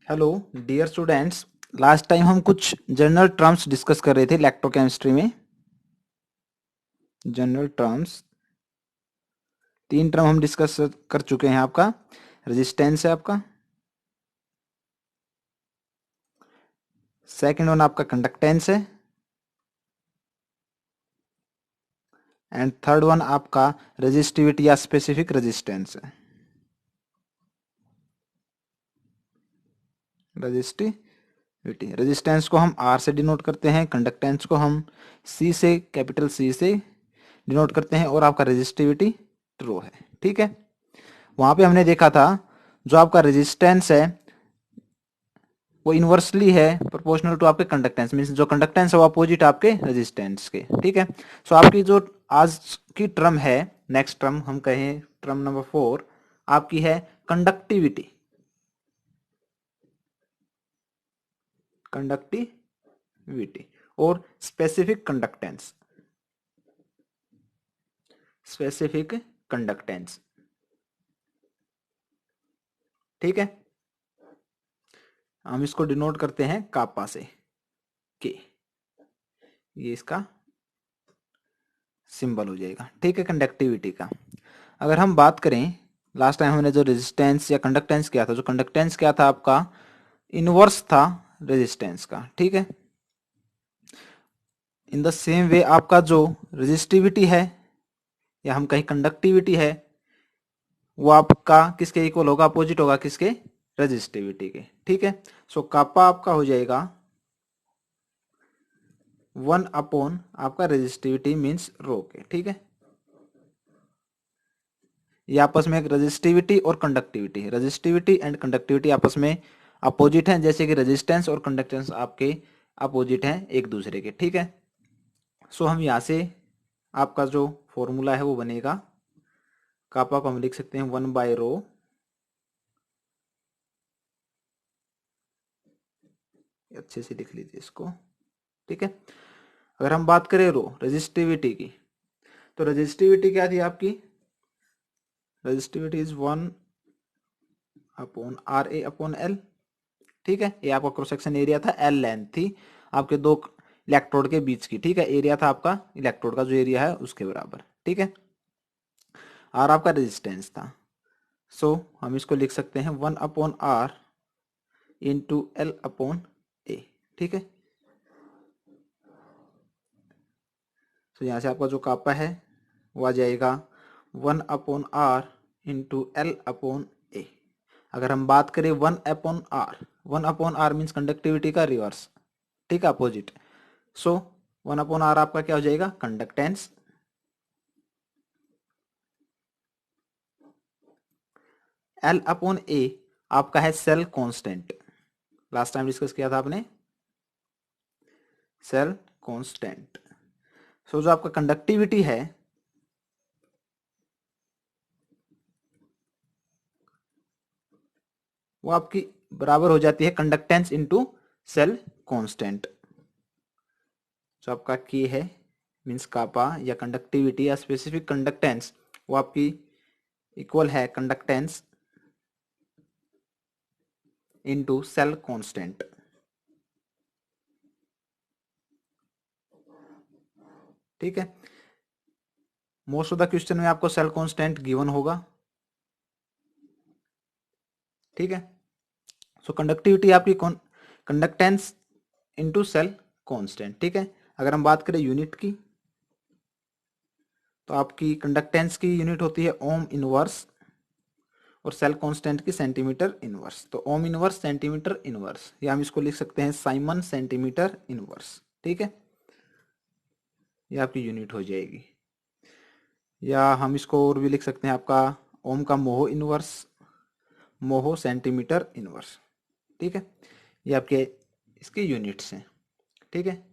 Hello dear students. Last time हम कुछ general terms discuss कर रहे थे इलेक्ट्रोकेमिस्ट्री में। जनरल टर्म्स तीन टर्म हम डिस्कस कर चुके हैं। आपका रेजिस्टेंस है, आपका सेकंड वन आपका कंडक्टेंस है, एंड थर्ड वन आपका रेजिस्टिविटी या स्पेसिफिक रेजिस्टेंस है। रेजिस्टिविटी, रेजिस्टेंस को हम आर से डिनोट करते हैं, कंडक्टेंस को हम सी से, कैपिटल सी से डिनोट करते हैं, और आपका रेजिस्टिविटी रो है। ठीक है, वहां पे हमने देखा था जो आपका रेजिस्टेंस है वो इनवर्सली है प्रोपोर्शनल टू आपके कंडक्टेंस, मींस जो कंडक्टेंस है वो अपोजिट आपके रेजिस्टेंस के। ठीक है, सो आपकी जो आज की टर्म है, नेक्स्ट टर्म हम कहें टर्म नंबर 4 आपकी है कंडक्टिविटी। कंडक्टिविटी और स्पेसिफिक कंडक्टेंस। स्पेसिफिक कंडक्टेंस, ठीक है, हम इसको डिनोट करते हैं कापा से, के, ये इसका सिंबल हो जाएगा। ठीक है, कंडक्टिविटी का अगर हम बात करें, लास्ट टाइम हमने जो रेजिस्टेंस या कंडक्टेंस किया था, जो कंडक्टेंस क्या था आपका इनवर्स था रेजिस्टेंस का। ठीक है, इन द सेम वे आपका जो रेजिस्टिविटी है या हम कहीं कंडक्टिविटी है वो आपका किसके इक्वल होगा, अपोजिट होगा किसके, रेजिस्टिविटी के। ठीक है, सो कापा आपका हो जाएगा 1 अपॉन आपका रेजिस्टिविटी मीन्स रो के। ठीक है, ये आपस में एक रेजिस्टिविटी और कंडक्टिविटी, रेजिस्टिविटी एंड कंडक्टिविटी आपस में अपोजिट हैं, जैसे कि रेजिस्टेंस और कंडक्टेंस आपके अपोजिट हैं एक दूसरे के। ठीक है, सो हम यहाँ से आपका जो फॉर्मूला है वो बनेगा, कापा को हम लिख सकते हैं 1/रो, अच्छे से लिख लीजिए इसको। ठीक है, अगर हम बात करें रो रेजिस्टिविटी की, तो रेजिस्टिविटी क्या थी आपकी, रेजिस्टिविटी इज 1/RA/L। ठीक है, ये आपका क्रॉस सेक्शन एरिया था, L लेंथ थी आपके दो इलेक्ट्रोड के बीच की। ठीक है, एरिया था आपका इलेक्ट्रोड का जो एरिया है उसके बराबर। ठीक है, R आपका रेजिस्टेंस था, सो हम इसको लिख सकते हैं 1/R इंटू L/A। ठीक है, तो यहाँ से आपका जो कापा है वो आ जाएगा 1/R इंटू L/A। अगर हम बात करें 1/R, 1/R मीन्स कंडक्टिविटी का रिवर्स, ठीक है, अपोजिट। सो 1/R आपका क्या हो जाएगा, कंडक्टेंस। L/A आपका है cell constant, last time discuss किया था आपने, सेल कांस्टेंट। सो जो आपका कंडक्टिविटी है वो आपकी बराबर हो जाती है कंडक्टेंस इनटू सेल कांस्टेंट। जो आपका के है मीन्स कापा या कंडक्टिविटी या स्पेसिफिक कंडक्टेंस, वो आपकी इक्वल है कंडक्टेंस इनटू सेल कांस्टेंट। ठीक है, मोस्ट ऑफ द क्वेश्चन में आपको सेल कांस्टेंट गिवन होगा। ठीक है, सो कंडक्टिविटी आपकी कंडक्टेंस इनटू सेल कांस्टेंट। ठीक है, अगर हम बात करें यूनिट की, तो आपकी कंडक्टेंस की यूनिट होती है ओम इनवर्स और सेल कांस्टेंट की सेंटीमीटर इनवर्स। तो ओम इनवर्स, सेंटीमीटर इनवर्स, या हम इसको लिख सकते हैं साइमन सेंटीमीटर इनवर्स। ठीक है, ये आपकी यूनिट हो जाएगी, या हम इसको और भी लिख सकते हैं आपका ओम का मोह इनवर्स, मोह सेंटीमीटर इनवर्स। ठीक है, ये आपके इसके यूनिट्स हैं। ठीक है,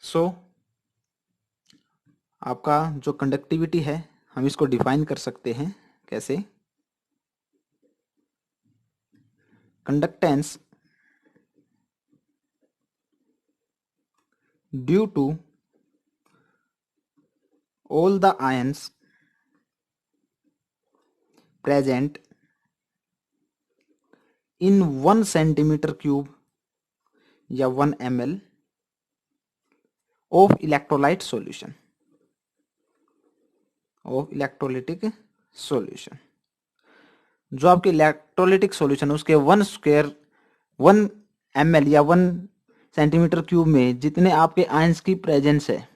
सो आपका जो कंडक्टिविटी है हम इसको डिफाइन कर सकते हैं कैसे, conductance due to all the ions present in 1 cm³ या 1 ml of electrolyte solution, of electrolytic solution. जो आपके इलेक्ट्रोलिटिक सॉल्यूशन उसके 1 ml या 1 cm³ में जितने आपके आयंस की प्रेजेंस है,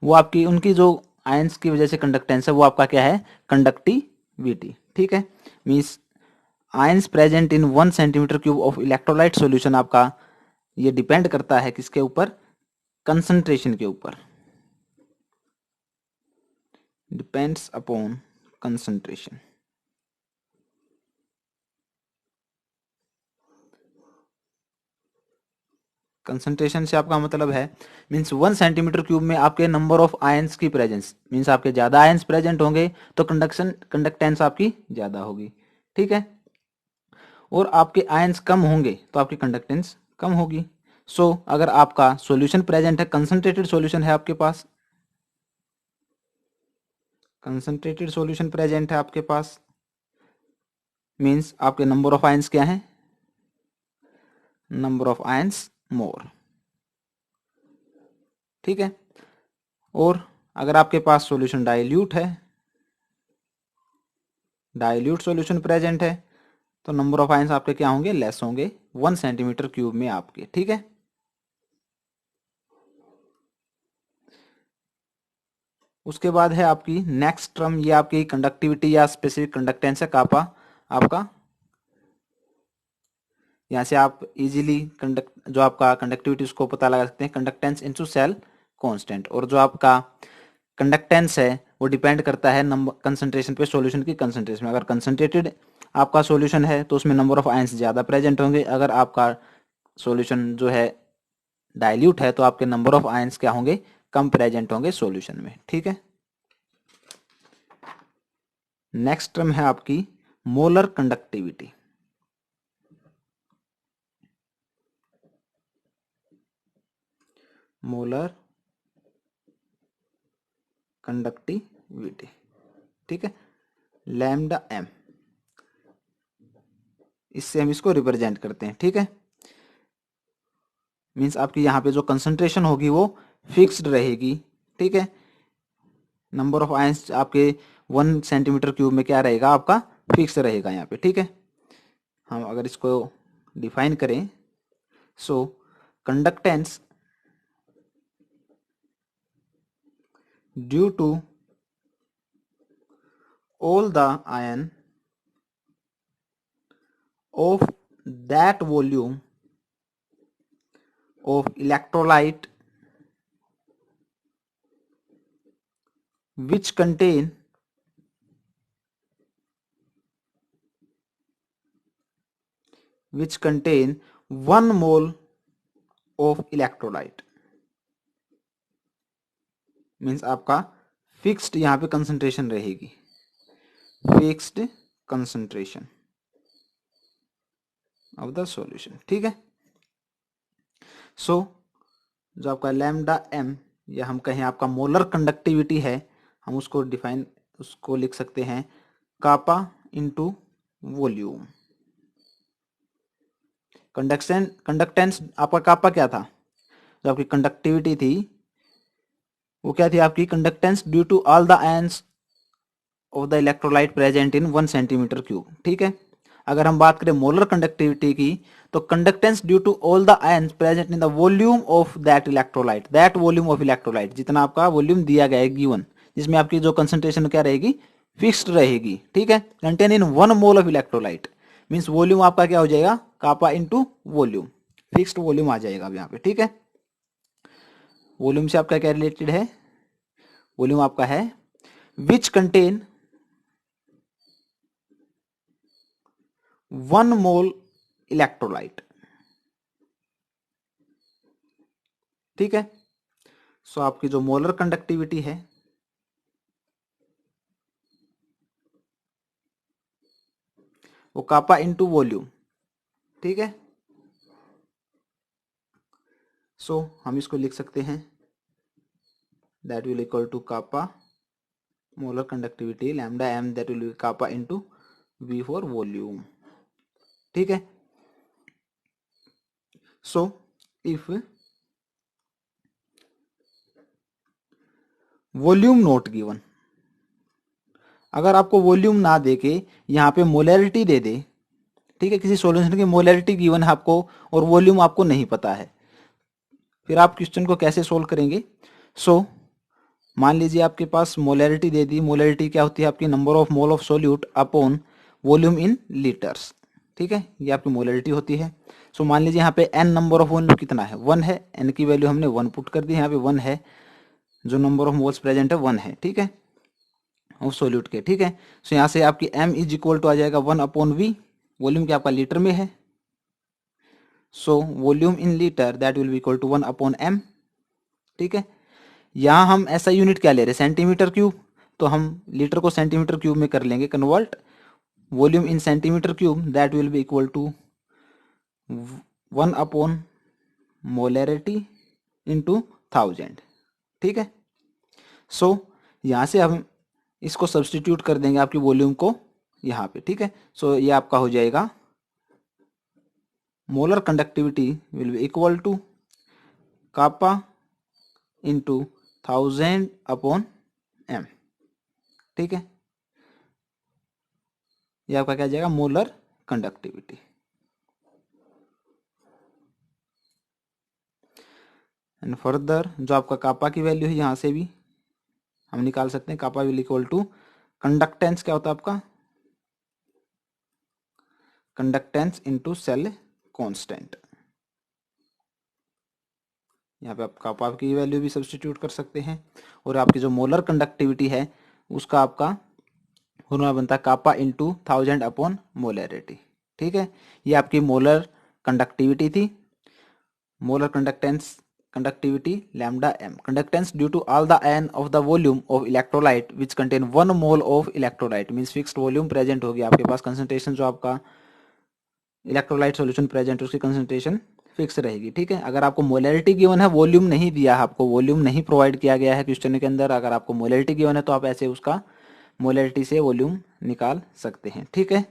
वो आपकी उनकी जो आयंस की वजह से कंडक्टेंस है वो आपका क्या है, कंडक्टिविटी। ठीक है, means ions present in 1 cm³ of electrolyte solution आपका ये डिपेंड करता है किसके ऊपर, कंसंट्रेशन के ऊपर, डिपेंड्स अपॉन कंसंट्रेशन। कंसंट्रेशन से आपका मतलब है मीन्स 1 cm³ में आपके नंबर ऑफ आयंस की प्रेजेंस, मीन्स आपके ज्यादा आयंस प्रेजेंट होंगे तो कंडक्टेंस आपकी ज्यादा होगी। ठीक है, और आपके आयंस कम होंगे तो आपकी कंडक्टेंस कम होगी। सो अगर आपका सॉल्यूशन प्रेजेंट है, कंसंट्रेटेड सॉल्यूशन है आपके पास, कंसंट्रेटेड सॉल्यूशन प्रेजेंट है आपके पास, मीन्स आपके नंबर ऑफ आयंस क्या है, नंबर ऑफ आयंस मोर। ठीक है, और अगर आपके पास सॉल्यूशन डाइल्यूट है, डाइल्यूट सॉल्यूशन प्रेजेंट है, तो नंबर ऑफ आयंस आपके क्या होंगे, लेस होंगे 1 cm³ में आपके। ठीक है, उसके बाद है आपकी नेक्स्ट टर्म, ये आपकी कंडक्टिविटी या स्पेसिफिक कंडक्टेंस है कापा आपका। यहाँ से आप इजीली कंडक्ट जो आपका कंडक्टिविटी उसको पता लगा सकते हैं, कंडक्टेंस इनटू सेल कांस्टेंट। और जो आपका कंडक्टेंस है वो डिपेंड करता है नंबर कंसंट्रेशन पे, सॉल्यूशन की कंसंट्रेशन में। अगर कंसंट्रेटेड आपका सॉल्यूशन है तो उसमें नंबर ऑफ आयंस ज़्यादा प्रेजेंट होंगे, अगर आपका सॉल्यूशन जो है डाइल्यूट है तो आपके नंबर ऑफ आयंस क्या होंगे, कम प्रेजेंट होंगे सॉल्यूशन में। ठीक है, नेक्स्ट टर्म है आपकी मोलर कंडक्टिविटी। मोलर कंडक्टिविटी, ठीक है, लैम्डा एम, इससे हम इसको रिप्रेजेंट करते हैं। ठीक है, मीन्स आपकी यहाँ पे जो कंसंट्रेशन होगी वो फिक्स्ड रहेगी। ठीक है, नंबर ऑफ आयंस आपके 1 cm³ में क्या रहेगा, आपका फिक्स रहेगा यहाँ पे। ठीक है, हम अगर इसको डिफाइन करें, so conductance due to all the ion of that volume of electrolyte which contain which contain 1 mole of electrolyte, means आपका फिक्स्ड यहाँ पे कंसंट्रेशन रहेगी, fixed concentration of the solution. ठीक है, सो जो आपका लैम्डा एम या हम कहें आपका मोलर कंडक्टिविटी है, हम उसको डिफाइन उसको लिख सकते हैं कापा इंटू वॉल्यूम। कंडक्टेंस आपका कापा क्या था, जो आपकी कंडक्टिविटी थी वो क्या थी आपकी, conductance due to all the ions of the electrolyte present in 1 cm³। ठीक है, अगर हम बात करें मोलर कंडक्टिविटी की, तो conductance due to all the ions present in the volume of that electrolyte, that volume of electrolyte, जितना आपका वॉल्यूम दिया गया है गिवन, जिसमें आपकी जो कंसंट्रेशन क्या रहेगी, फिक्स्ड रहेगी। ठीक है, contain in 1 mole of electrolyte, means volume आपका क्या हो जाएगा, kappa into volume, fixed volume आ जाएगा अब यहाँ पे। ठीक है, वॉल्यूम से आपका क्या रिलेटेड है, वॉल्यूम आपका है विच कंटेन 1 मोल इलेक्ट्रोलाइट। ठीक है, सो आपकी जो मोलर कंडक्टिविटी है वो कापा इंटू वॉल्यूम। ठीक है, सो हम इसको लिख सकते हैं that will equal to kappa molar conductivity lambda M, that will be kappa into V for volume. ठीक है। So if volume not given, अगर आपको वॉल्यूम ना देके यहाँ पे मोलैरिटी दे दे, ठीक है, किसी सॉल्यूशन की मोलैरिटी गिवन है आपको और वॉल्यूम आपको नहीं पता है, फिर आप क्वेश्चन को कैसे सोल्व करेंगे? सो मान लीजिए आपके पास मोलैरिटी दे दी, मोलैरिटी क्या होती है आपकी, number of mole of solute upon volume in litres, ठीक है, ये आपकी मोलैरिटी होती है। सो मान लीजिए यहाँ पे एन नंबर ऑफ वॉल्यूम कितना है, 1 है, एन की वैल्यू हमने 1 पुट कर दी, यहाँ पे 1 है, जो नंबर ऑफ मोल्स प्रेजेंट है 1 है, ठीक है, ऑफ सोल्यूट के, ठीक है। सो यहाँ से आपकी m इज इक्वल टू आ जाएगा 1 अपॉन v, वॉल्यूम क्या आपका लीटर में है, so volume in litre that will be equal to 1 upon m, ठीक है। यहाँ हम ऐसा यूनिट क्या ले रहे हैं, सेंटीमीटर क्यूब, तो हम लीटर को सेंटीमीटर क्यूब में कर लेंगे convert, volume in centimetre cube that will be equal to 1 upon molarity into 1000, ठीक है। सो यहाँ से हम इसको सब्सटीट्यूट कर देंगे आपकी वॉल्यूम को यहाँ पे, ठीक है। सो ये आपका हो जाएगा molar conductivity will be equal to kappa into 1000 upon m, ठीक है, ये आपका क्या जाएगा, मोलर कंडक्टिविटी। एंड फर्दर जो आपका कापा की वैल्यू है यहाँ से भी हम निकाल सकते हैं, कापा विल इक्वल टू कंडक्टेंस, क्या होता है आपका, कंडक्टेंस इनटू सेल कांस्टेंट। यहाँ पे आप कापा की वैल्यू भी सब्स्टिट्यूट कर सकते हैं, और आपकी जो मोलर कंडक्टिविटी है उसका आपका फॉर्मूला बनता है कापा इंटू 1000 अपॉन मोलैरिटी, ठीक है। ये आपकी मोलर कंडक्टिविटी थी, molar conductance conductivity lambda m, conductance due to all the ion of the volume of electrolyte which contain 1 mole of electrolyte, means fixed volume present होगी आपके पास, concentration जो आपका electrolyte solution present है उसकी concentration fix रहेगी, ठीक है। अगर आपको मोलैरिटी गिवन है, वॉल्यूम नहीं दिया है आपको, वॉल्यूम नहीं प्रोवाइड किया गया है क्वेश्चन के अंदर, अगर आपको मोलैरिटी गिवन है तो आप ऐसे उसका मोलैरिटी से वॉल्यूम निकाल सकते हैं, ठीक है।